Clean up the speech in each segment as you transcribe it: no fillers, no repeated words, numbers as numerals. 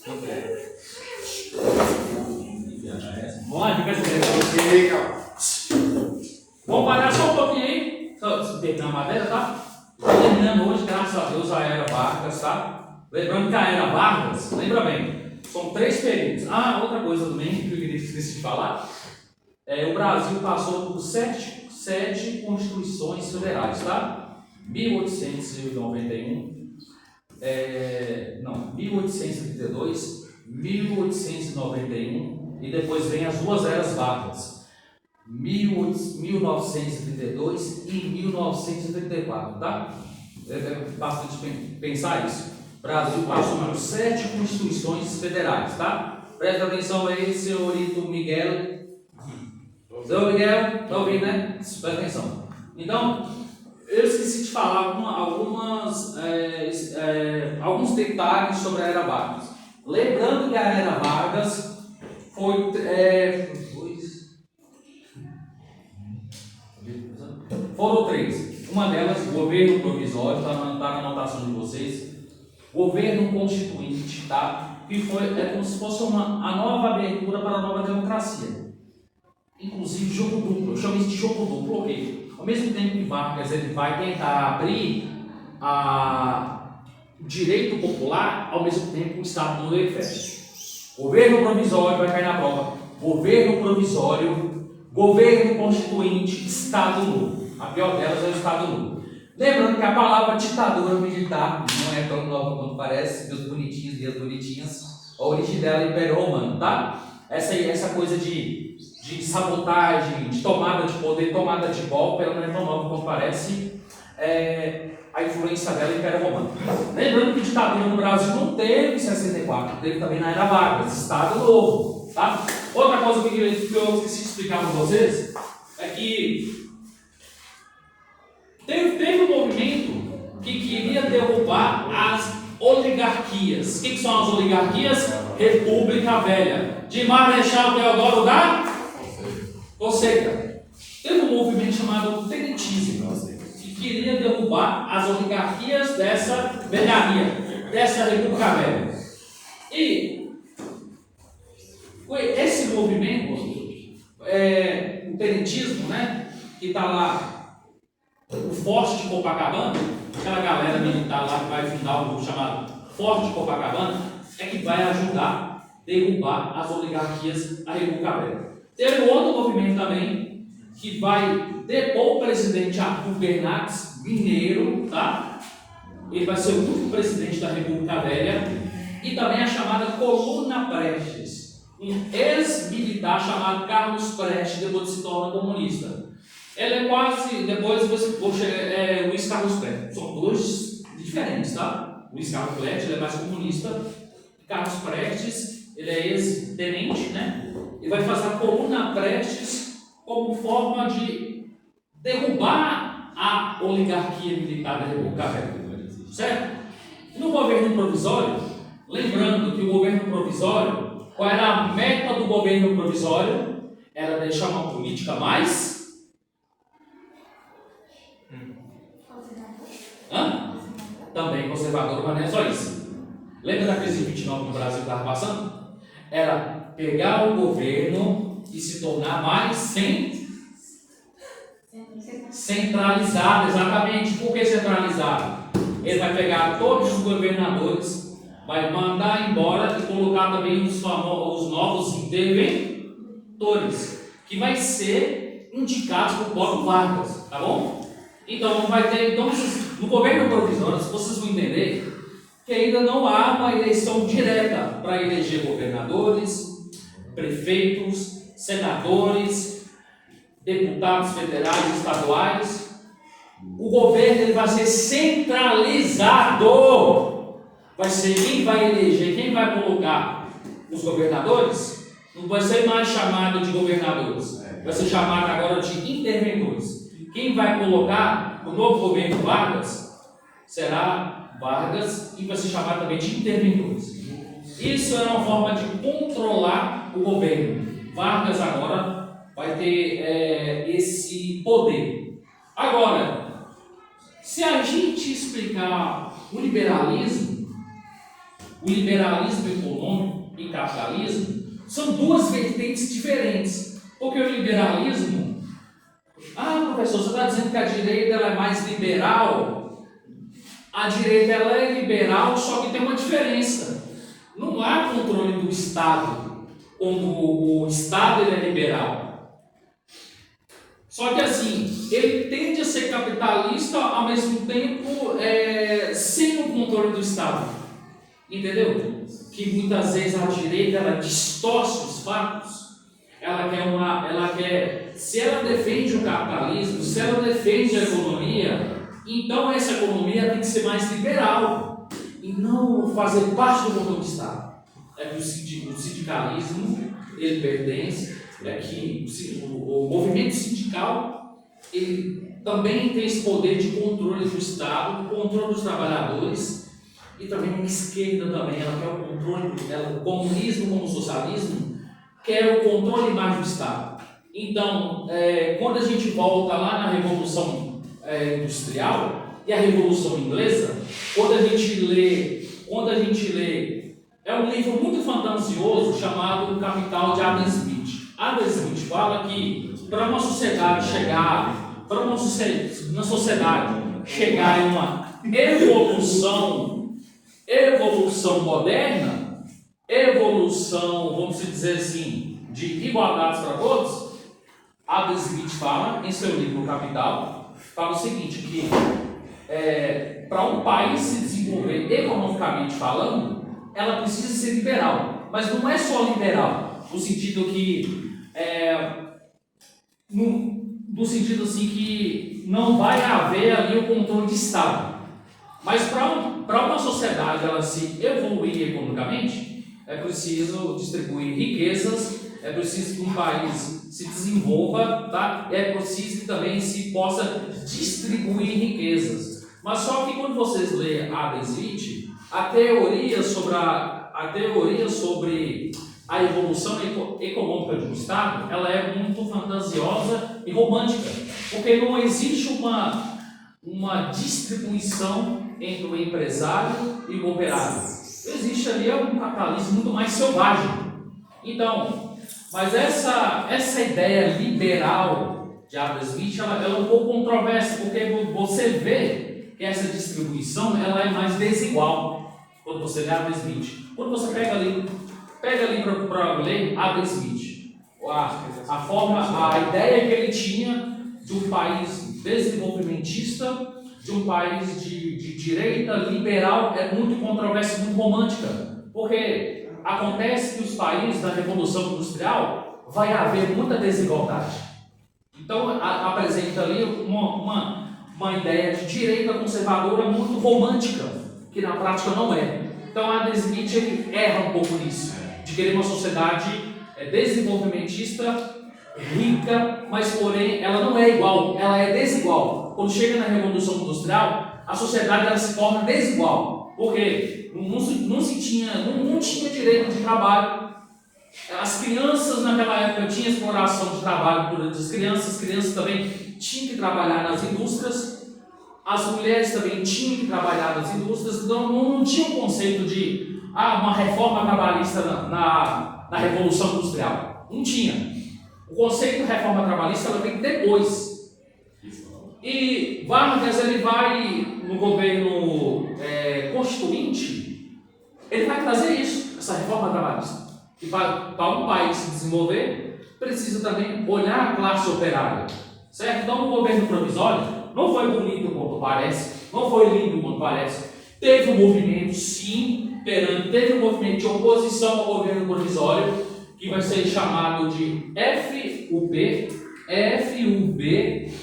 Vamos lá, fica assim. Vamos parar só um pouquinho aí. Só terminar a matéria, tá? Terminando hoje, graças a Deus, a Era Vargas, tá? Lembrando que a Era Vargas, lembra bem, são 3 períodos. Ah, outra coisa também que eu esqueci de falar. O Brasil passou por 7 constituições federais, tá? 1891, 1832, 1891 e depois vem as 2 eras Vargas, 1932 e 1934, tá? É bastante pensar isso. O Brasil passou por 7 constituições federais, tá? Presta atenção aí, senhorito Miguel. Seu Miguel, tá ouvindo, né? Presta atenção. Então, eu esqueci de falar alguns detalhes sobre a Era Vargas. Lembrando que a Era Vargas foram 3. Uma delas, governo provisório, está na anotação de vocês. Governo constituinte, tá? Que é como se fosse a nova abertura para a nova democracia. Inclusive jogo duplo, eu chamo isso de jogo duplo, ok? Ao mesmo tempo que Vargas ele vai tentar abrir o direito popular, ao mesmo tempo o Estado não ele fecha. Governo provisório vai cair na prova. Governo provisório, governo constituinte, Estado nulo. A pior delas é o Estado nulo. Lembrando que a palavra ditadura militar não é tão nova quanto parece, meus bonitinhos e as bonitinhas. A origem dela é Império Romano, tá? Essa coisa de sabotagem, de tomada de poder, tomada de golpe, ela não é tão nova quanto parece. A influência dela é Império Romano. Lembrando que ditadura no Brasil não teve em 64, teve também na Era Vargas, Estado Novo, tá? Outra coisa que eu esqueci de explicar para vocês é que teve um movimento que queria derrubar as oligarquias. O que são as oligarquias? República Velha, de Marechal Deodoro da Fonseca. Teve um movimento chamado Tenentismo, que queria derrubar as oligarquias dessa velharia, dessa República Velha. E esse movimento, o Tenentismo, né, que está lá, o Forte de Copacabana, aquela galera militar lá que vai fundar o chamado Forte de Copacabana, é que vai ajudar a derrubar as oligarquias da República Velha. Teve outro movimento também que vai depor o presidente Arthur Bernardes, mineiro, tá? Ele vai ser o último presidente da República Velha. E também a chamada Coluna Prestes, um ex-militar chamado Carlos Prestes, depois se torna comunista. Ele é quase, depois vou chegar, Luiz Carlos Prestes. São 2 diferentes, tá? Luiz Carlos Prestes, ele é mais comunista. Carlos Prestes, ele é ex-tenente, né? Ele vai fazer a Coluna Prestes como forma de derrubar a oligarquia militar da República Velha. Certo? No governo provisório, lembrando que o governo provisório, qual era a meta do governo provisório? Era deixar uma política mais... Também conservadora, mas não é só isso. Lembra da crise de 29 no Brasil que estava passando? Era pegar o governo e se tornar mais centralizado, exatamente. Por que centralizado? Ele vai pegar todos os governadores, vai mandar embora e colocar também os novos interventores, que vai ser indicados por Paulo Vargas, tá bom? Então vai ter, no governo provisório, vocês vão entender que ainda não há uma eleição direta para eleger governadores, prefeitos, senadores, deputados federais e estaduais. O governo ele vai ser centralizado. Vai ser quem vai eleger, quem vai colocar os governadores, não vai ser mais chamado de governadores, vai ser chamado agora de interventores. Quem vai colocar o novo governo Vargas será Vargas e vai ser chamado também de interventores. Isso é uma forma de controlar o governo. Vargas agora vai ter esse poder. Agora, se a gente explicar o liberalismo, o liberalismo econômico e capitalismo são duas vertentes diferentes. Porque o liberalismo, professor, você está dizendo que a direita ela é mais liberal? A direita ela é liberal, só que tem uma diferença. Não há controle do Estado, quando o Estado ele é liberal. Só que assim, ele tende a ser capitalista ao mesmo tempo sem o controle do Estado. Entendeu? Que muitas vezes a direita ela distorce os fatos. Se ela defende o capitalismo, se ela defende a economia, então essa economia tem que ser mais liberal e não fazer parte do controle do Estado. É que o sindicalismo ele pertence, que o movimento sindical ele também tem esse poder de controle do Estado, controle dos trabalhadores, e também a esquerda também, ela quer o controle, o comunismo como o socialismo quer o controle mais do Estado. Então, quando a gente volta lá na Revolução Industrial e a Revolução Inglesa, quando a gente lê, é um livro muito fantasioso chamado O Capital de Adam Smith. Adam Smith fala que para uma sociedade chegar em uma evolução moderna, vamos dizer assim, de igualdades para todos, Adam Smith fala, em seu livro O Capital, fala o seguinte, que para um país se desenvolver economicamente falando, ela precisa ser liberal, mas não é só liberal, no sentido que no sentido assim que não vai haver ali o controle de Estado. Mas para uma sociedade ela se evoluir economicamente, é preciso distribuir riquezas, é preciso que um país se desenvolva, tá? É preciso que também se possa distribuir riquezas. Mas só que quando vocês lêem Adam Smith, a teoria sobre a evolução econômica de um Estado, ela é muito fantasiosa e romântica, porque não existe uma distribuição entre o empresário e o operário. Existe ali um capitalismo muito mais selvagem. Então, mas essa ideia liberal de Adam Smith, ela é um pouco controversa, porque você vê que essa distribuição ela é mais desigual quando você lê Adam Smith. Quando você pega ali para ler Adam Smith, a ideia que ele tinha de um país desenvolvimentista, de um país de direita liberal, é muito controversa, muito romântica, porque acontece que os países da Revolução Industrial vai haver muita desigualdade. Então apresenta ali uma ideia de direita conservadora muito romântica, que na prática não é. Então Adam Smith ele erra um pouco nisso, de querer uma sociedade desenvolvimentista, rica, mas porém ela não é igual, ela é desigual. Quando chega na Revolução Industrial, a sociedade ela se torna desigual, porque não tinha direito de trabalho. As crianças naquela época tinham exploração de trabalho por as crianças também tinham que trabalhar nas indústrias, as mulheres também tinham que trabalhar nas indústrias, então não tinha o conceito de uma reforma trabalhista na Revolução Industrial. Não tinha. O conceito de reforma trabalhista ela vem depois. E Vargas ele vai no governo constituinte, ele vai trazer isso, essa reforma trabalhista. E para um país se desenvolver, precisa também olhar a classe operária, certo? Então o governo provisório não foi bonito quanto parece, não foi lindo quanto parece. Teve um movimento, sim, teve um movimento de oposição ao governo provisório, que vai ser chamado de FUB, é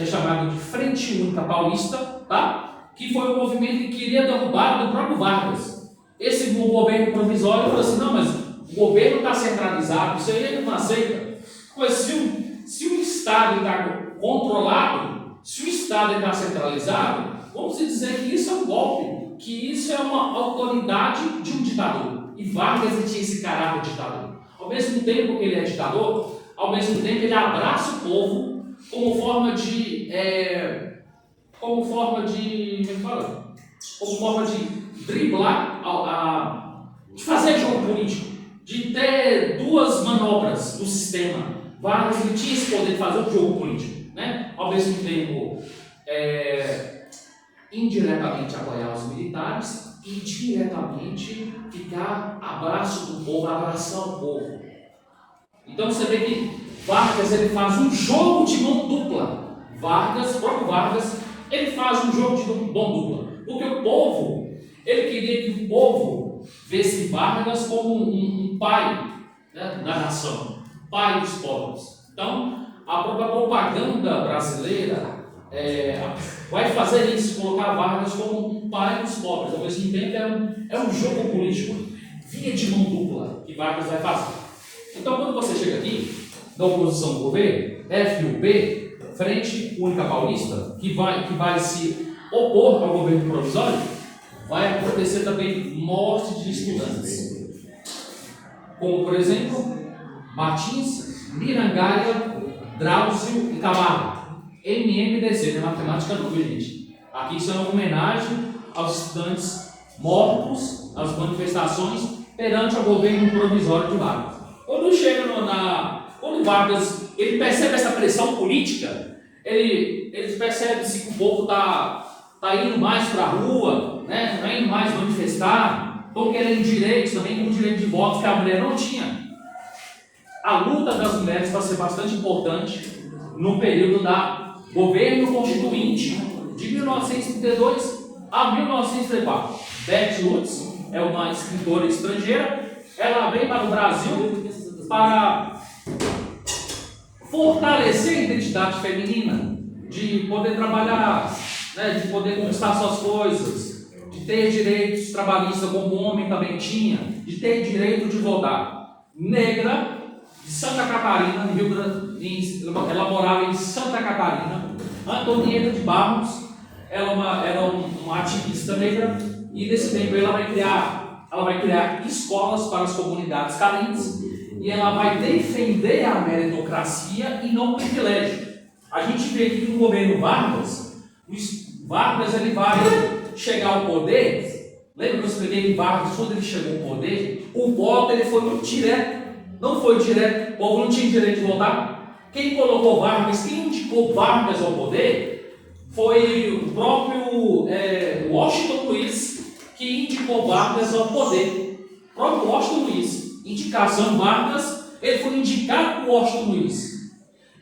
chamado de Frente Única Paulista, tá? Que foi um movimento que queria derrubar do próprio Vargas. Esse governo provisório falou assim, não, mas o governo está centralizado, isso aí ele não aceita. Mas se o Estado está controlado, se o Estado está centralizado, vamos dizer que isso é um golpe, que isso é uma autoridade de um ditador. E Vargas tinha esse caráter de ditador. Ao mesmo tempo que ele é ditador, ao mesmo tempo ele abraça o povo como forma de driblar de fazer jogo político, de ter duas manobras do sistema. Vargas tinha esse poder de fazer um jogo político, né? Ao mesmo tempo, indiretamente apoiar os militares e diretamente ficar abraço do povo, abraçar o povo. Então você vê que Vargas ele faz um jogo de mão dupla. O próprio Vargas, ele faz um jogo de mão dupla. Porque o povo, ele queria que o povo visse Vargas como um pai, né, da nação, pai dos povos. Então, a própria propaganda brasileira vai fazer isso, colocar Vargas como um pai dos pobres. Ao mesmo tempo, é um jogo político, via de mão dupla, que Vargas vai fazer. Então, quando você chega aqui, na oposição do governo, FUP, Frente Única Paulista, que vai se opor ao governo provisório, vai acontecer também morte de estudantes. Como, por exemplo, Martins, Mirangalha, Drauzio e Camargo. MMDC, não é matemática não, viu, gente? Aqui isso é uma homenagem aos estudantes mortos nas manifestações perante o governo provisório de Vargas. Quando chega quando Vargas ele percebe essa pressão política, ele percebe que o povo está indo mais para a rua, né? Está indo mais manifestar, estão querendo direitos também, como direito de voto que a mulher não tinha. A luta das mulheres vai ser bastante importante no período da governo constituinte de 1932 a 1934. Beth Lutz é uma escritora estrangeira, ela vem para o Brasil para fortalecer a identidade feminina, de poder trabalhar, né, de poder conquistar suas coisas, de ter direitos trabalhistas como o homem também tinha, de ter direito de votar. Negra, de Santa Catarina, ela morava em Santa Catarina. Antonieta de Barros, ela era uma ativista negra, e nesse tempo ela vai criar escolas para as comunidades carentes, e ela vai defender a meritocracia e não o privilégio. A gente vê que no governo Vargas ele vai chegar ao poder. Lembra que eu expliquei que Vargas, quando ele chegou ao poder, o voto ele foi muito direto. Não foi direto, o povo não tinha direito de votar. Quem colocou Vargas, quem indicou Vargas ao poder, foi o próprio Washington Luiz, que indicou Vargas ao poder. O próprio Washington Luiz. Indicação Vargas, ele foi indicado por Washington Luiz.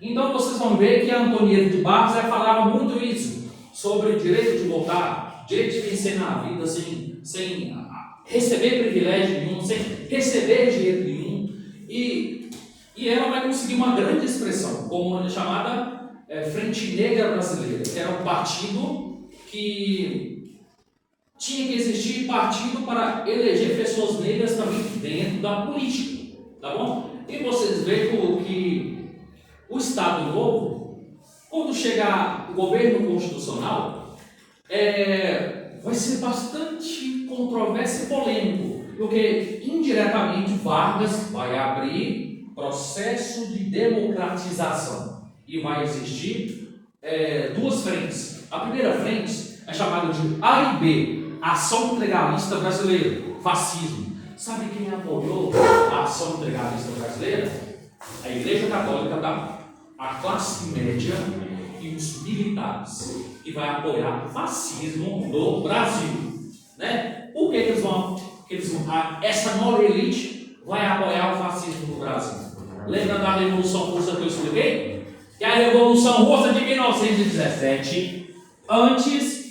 Então vocês vão ver que a Antonieta de Barros falava muito isso, sobre o direito de votar, direito de vencer na vida sem receber privilégio nenhum, sem receber dinheiro nenhum. E ela vai conseguir uma grande expressão, como a chamada Frente Negra Brasileira, que era um partido que tinha que existir partido para eleger pessoas negras também dentro da política, tá bom? E vocês veem que o Estado Novo, quando chegar o governo constitucional, vai ser bastante controverso e polêmico, porque indiretamente Vargas vai abrir processo de democratização e vai existir duas frentes. A primeira frente é chamada de A e B, Ação Integralista Brasileira, fascismo. Sabe quem apoiou a Ação Integralista Brasileira? A Igreja Católica, a classe média e os militares, que vai apoiar o fascismo no Brasil, né? Por que eles vão essa nova elite vai apoiar o fascismo no Brasil? Lembra da Revolução Russa que eu expliquei? Que a Revolução Russa de 1917, antes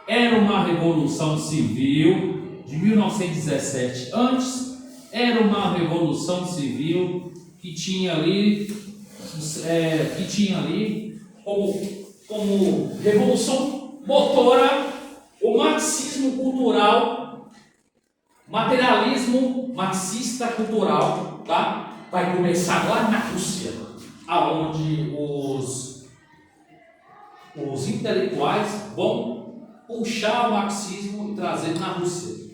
era uma revolução civil de 1917, antes era uma revolução civil que tinha ali como revolução motora o marxismo cultural, materialismo marxista cultural, tá? Vai começar lá na Rússia, aonde os intelectuais vão puxar o marxismo e trazer na Rússia.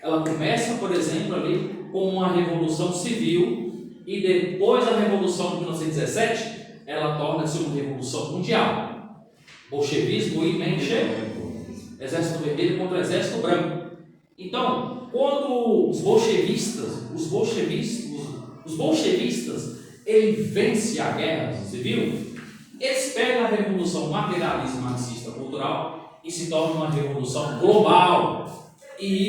Ela começa, por exemplo, ali com uma revolução civil, e depois da Revolução de 1917, ela torna-se uma revolução mundial. Bolchevismo e Menchev, Exército Vermelho contra o Exército Branco. Então, quando os bolchevistas, ele vence a guerra civil, eles pegam a revolução materialista marxista cultural e se torna uma revolução global. E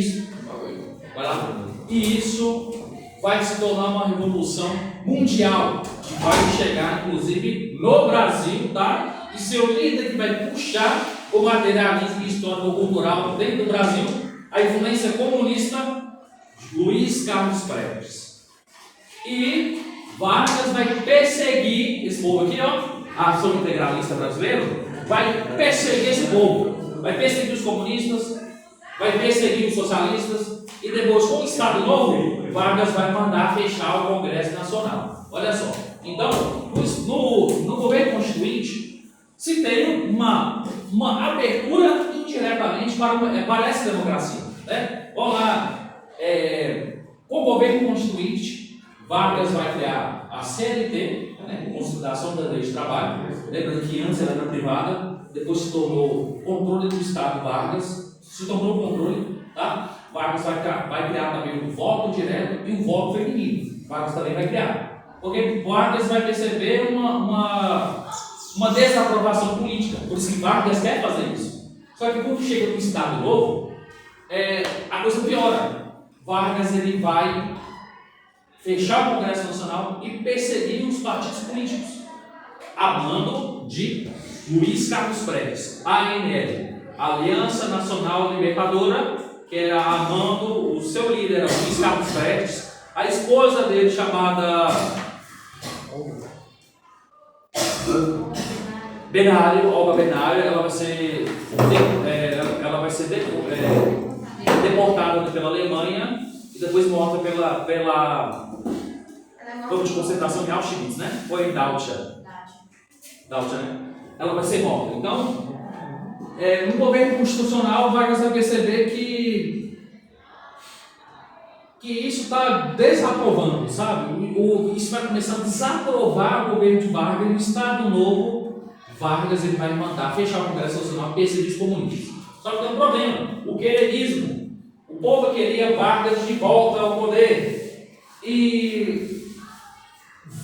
isso vai se tornar uma revolução mundial, que vai chegar inclusive no Brasil, tá? E seu líder que vai puxar o materialismo histórico-cultural dentro do Brasil, a influência comunista, Luiz Carlos Prestes. E Vargas vai perseguir esse povo aqui, ó, a ação integralista brasileira, vai perseguir esse povo, vai perseguir os comunistas, vai perseguir os socialistas, e depois, com o Estado Novo, Vargas vai mandar fechar o Congresso Nacional. Olha só, então, no governo constituinte, se tem uma abertura indiretamente para essa democracia. Né? Vamos lá, com o governo constituinte, Vargas vai criar a CLT, né, Consolidação da Lei de Trabalho. Lembra que antes ela era privada, depois se tornou controle do Estado Vargas, se tornou controle, tá? Vargas vai criar também o voto direto e o voto feminino. Vargas também vai criar. Porque Vargas vai perceber uma desaprovação política. Por isso que Vargas quer fazer isso. Só que quando chega no Estado Novo, a coisa piora. Vargas ele vai fechar o Congresso Nacional e perseguir os partidos políticos. A mando de Luiz Carlos Prestes, ANL, Aliança Nacional Libertadora, que era a mando, o seu líder era Luiz Carlos Prestes, a esposa dele chamada Olga Benário, ela vai ser deportada pela Alemanha e depois morta pela campo de concentração em Auschwitz, né? Ou em Dachau, né? Ela vai ser morta. Então, no governo constitucional, Vargas vai perceber que isso está desaprovando, sabe? Isso vai começar a desaprovar o governo de Vargas. No Estado Novo, Vargas ele vai mandar fechar o Congresso Nacional e perseguir os comunistas. Só que tem um problema: o quererismo. O povo queria Vargas de volta ao poder. E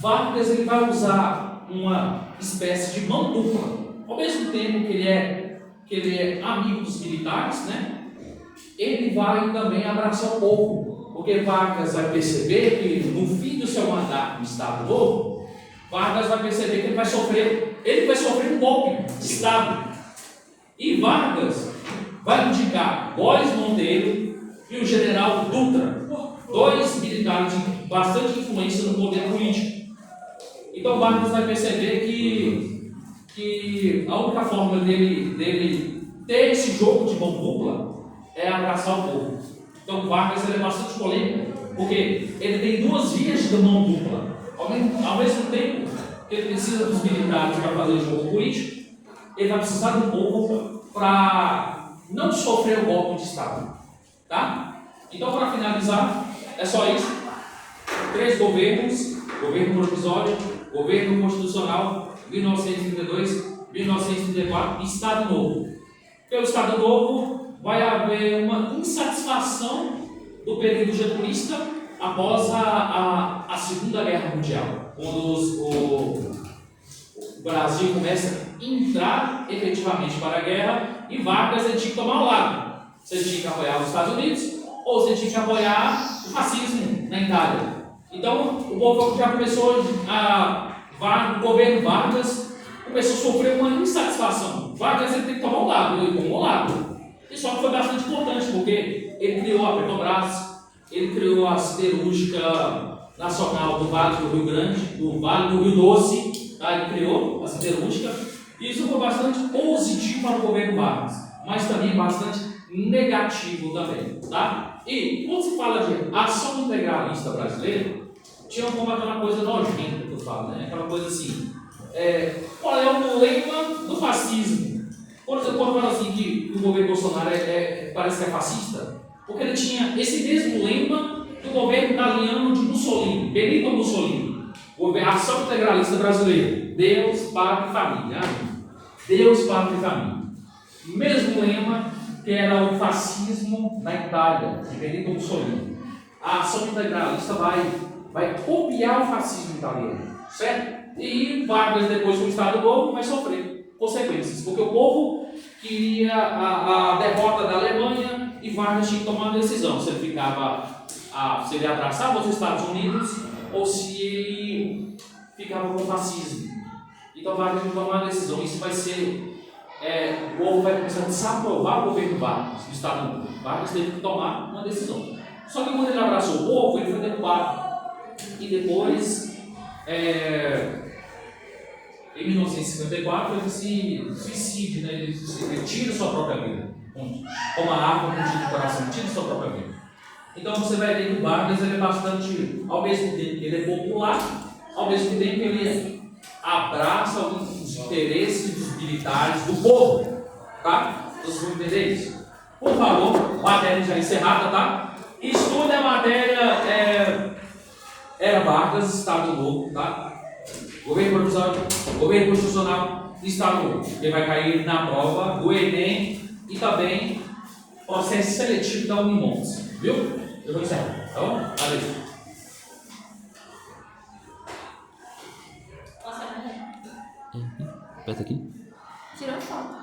Vargas ele vai usar uma espécie de mão dupla. Ao mesmo tempo que ele é amigo dos militares, né? Ele vai também abraçar o povo, porque Vargas vai perceber que no fim do seu mandato no Estado Novo, Vargas vai perceber que ele vai sofrer um golpe de Estado. E Vargas vai indicar Góes Monteiro e o general Dutra, dois militares de bastante influência no poder político. Então Vargas vai perceber que a única forma dele ter esse jogo de mão dupla é abraçar o povo. Então Vargas ele é bastante polêmico, porque ele tem duas vias de mão dupla. Ao mesmo tempo que ele precisa dos militares para fazer o jogo político, ele vai precisar do povo para não sofrer o golpe de Estado. Tá? Então, para finalizar, é só isso. 3 governos: governo provisório, governo constitucional, 1932, 1934 e Estado Novo. Pelo Estado Novo, vai haver uma insatisfação do período getulista após a Segunda Guerra Mundial, quando o Brasil começa a entrar efetivamente para a guerra e Vargas tinha que tomar um lado. Você tinha que apoiar os Estados Unidos ou você tinha que apoiar o fascismo na Itália. Então, o povo já começou o governo Vargas começou a sofrer uma insatisfação. Vargas ele tem que tomar um lado, ele tomou um lado. E só que foi bastante importante, porque ele criou a Petrobras, ele criou a siderúrgica nacional do Vale do Rio Grande, do Vale do Rio Doce, tá? Ele criou a siderúrgica, e isso foi bastante positivo para o governo Vargas, mas também bastante negativo também, tá? E quando se fala de ação integralista brasileira, tinha como aquela coisa nojenta que eu falo, né? Aquela coisa assim, qual é o lema do fascismo? Quando fala assim que o governo Bolsonaro parece que é fascista, porque ele tinha esse mesmo lema do governo italiano de Mussolini, Benito Mussolini, a ação integralista brasileira: Deus, Pátria e Família. Deus, Pátria e Família. Mesmo lema, que era o fascismo na Itália, de Benito Mussolini. A ação integralista vai copiar o fascismo italiano, certo? E Vargas, depois do Estado Novo, vai sofrer consequências, porque o povo queria a derrota da Alemanha e Vargas tinha que tomar uma decisão, se ele se ele abraçava os Estados Unidos ou se ele ficava com o fascismo. Então Vargas tem que tomar uma decisão. Isso vai ser. O povo vai começar a desaprovar o governo Vargas, do Estado Novo. Vargas teve que tomar uma decisão. Só que quando ele abraçou o povo, ele foi derrubado. E depois, em 1954, ele se suicide, né? Ele tira sua própria vida. Com uma arma contida no coração, tira sua própria vida. Então você vai ver que o Vargas ele é bastante, ao mesmo tempo que ele é popular, ao mesmo tempo que ele abraça os interesses dos militares do povo, tá? Vocês vão entender isso? Por favor, matéria já encerrada, tá? Estude a matéria Era Vargas, Estado Novo, tá? Governo Constitucional, Estado Novo, que vai cair na prova do Enem e também processo seletivo da Unimontes, viu? Eu vou encerrar, tá bom? Valeu. Aperta aqui. Tirou foto.